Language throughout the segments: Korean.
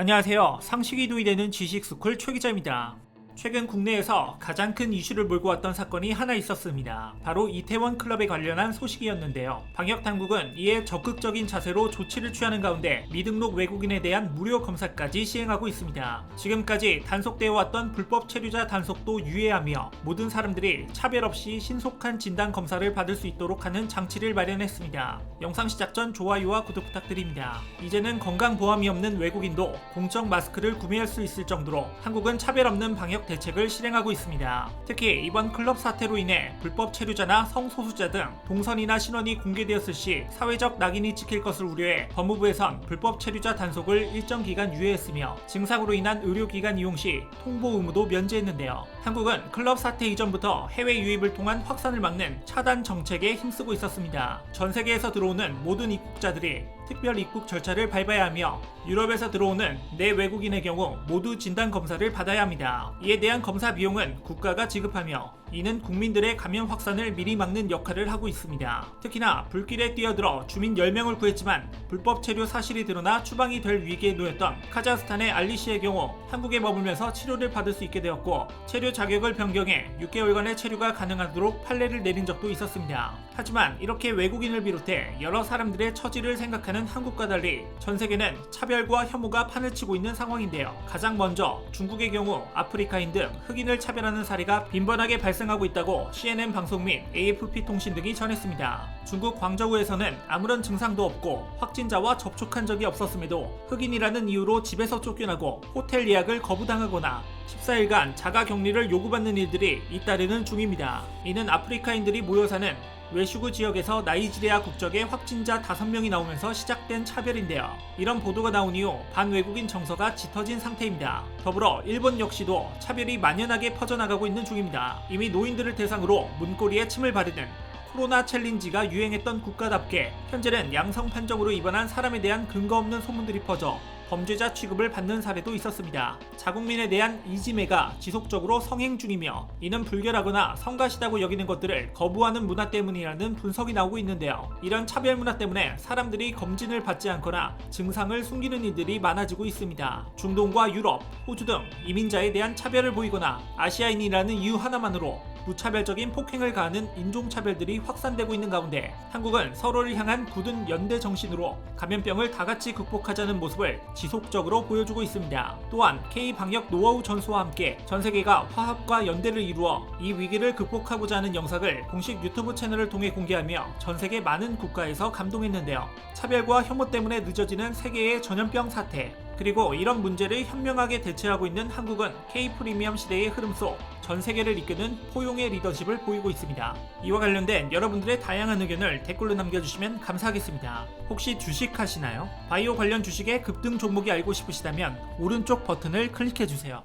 안녕하세요. 상식이 도의되는 지식스쿨 최 기자입니다. 최근 국내에서 가장 큰 이슈를 몰고 왔던 사건이 하나 있었습니다. 바로 이태원 클럽에 관련한 소식이었는데요. 방역 당국은 이에 적극적인 자세로 조치를 취하는 가운데 미등록 외국인에 대한 무료 검사까지 시행하고 있습니다. 지금까지 단속되어 왔던 불법 체류자 단속도 유예하며 모든 사람들이 차별 없이 신속한 진단 검사를 받을 수 있도록 하는 장치를 마련했습니다. 영상 시작 전 좋아요와 구독 부탁드립니다. 이제는 건강보험이 없는 외국인도 공적 마스크를 구매할 수 있을 정도로 한국은 차별 없는 방역 대책을 실행하고 있습니다. 특히 이번 클럽 사태로 인해 불법 체류자나 성소수자 등 동선이나 신원이 공개되었을 시 사회적 낙인이 찍힐 것을 우려해 법무부에선 불법 체류자 단속을 일정 기간 유예했으며 증상으로 인한 의료기관 이용 시 통보 의무도 면제했는데요. 한국은 클럽 사태 이전부터 해외 유입을 통한 확산을 막는 차단 정책에 힘쓰고 있었습니다. 전 세계에서 들어오는 모든 입국자들이 특별 입국 절차를 밟아야 하며 유럽에서 들어오는 내 외국인의 경우 모두 진단 검사를 받아야 합니다. 이에 대한 검사 비용은 국가가 지급하며 이는 국민들의 감염 확산을 미리 막는 역할을 하고 있습니다. 특히나 불길에 뛰어들어 주민 10명을 구했지만 불법 체류 사실이 드러나 추방이 될 위기에 놓였던 카자흐스탄의 알리 씨의 경우 한국에 머물면서 치료를 받을 수 있게 되었고 체류 자격을 변경해 6개월간의 체류가 가능하도록 판례를 내린 적도 있었습니다. 하지만 이렇게 외국인을 비롯해 여러 사람들의 처지를 생각하는 한국과 달리 전 세계는 차별과 혐오가 판을 치고 있는 상황인데요. 가장 먼저 중국의 경우 아프리카인 등 흑인을 차별하는 사례가 빈번하게 발생하고 있다고 CNN 방송 및 AFP 통신 등이 전했습니다. 중국 광저우에서는 아무런 증상도 없고 확진자와 접촉한 적이 없었음에도 흑인이라는 이유로 집에서 쫓겨나고 호텔 예약을 거부당하거나 14일간 자가 격리를 요구받는 일들이 잇따르는 중입니다. 이는 아프리카인들이 모여 사는 외슈구 지역에서 나이지리아 국적의 확진자 5명이 나오면서 시작된 차별인데요. 이런 보도가 나온 이후 반외국인 정서가 짙어진 상태입니다. 더불어 일본 역시도 차별이 만연하게 퍼져나가고 있는 중입니다. 이미 노인들을 대상으로 문고리에 침을 바르는 코로나 챌린지가 유행했던 국가답게 현재는 양성 판정으로 입원한 사람에 대한 근거 없는 소문들이 퍼져 범죄자 취급을 받는 사례도 있었습니다. 자국민에 대한 이지매가 지속적으로 성행 중이며 이는 불결하거나 성가시다고 여기는 것들을 거부하는 문화 때문이라는 분석이 나오고 있는데요. 이런 차별 문화 때문에 사람들이 검진을 받지 않거나 증상을 숨기는 일들이 많아지고 있습니다. 중동과 유럽, 호주 등 이민자에 대한 차별을 보이거나 아시아인이라는 이유 하나만으로 무차별적인 폭행을 가하는 인종차별들이 확산되고 있는 가운데 한국은 서로를 향한 굳은 연대 정신으로 감염병을 다 같이 극복하자는 모습을 지속적으로 보여주고 있습니다. 또한 K-방역 노하우 전수와 함께 전 세계가 화합과 연대를 이루어 이 위기를 극복하고자 하는 영상을 공식 유튜브 채널을 통해 공개하며 전 세계 많은 국가에서 감동했는데요. 차별과 혐오 때문에 늦어지는 세계의 전염병 사태, 그리고 이런 문제를 현명하게 대처하고 있는 한국은 K-프리미엄 시대의 흐름 속 전 세계를 이끄는 포용의 리더십을 보이고 있습니다. 이와 관련된 여러분들의 다양한 의견을 댓글로 남겨주시면 감사하겠습니다. 혹시 주식 하시나요? 바이오 관련 주식의 급등 종목이 알고 싶으시다면 오른쪽 버튼을 클릭해주세요.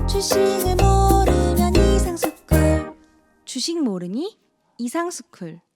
주식을 모르면 이상스쿨. 주식 모르니 이상스쿨.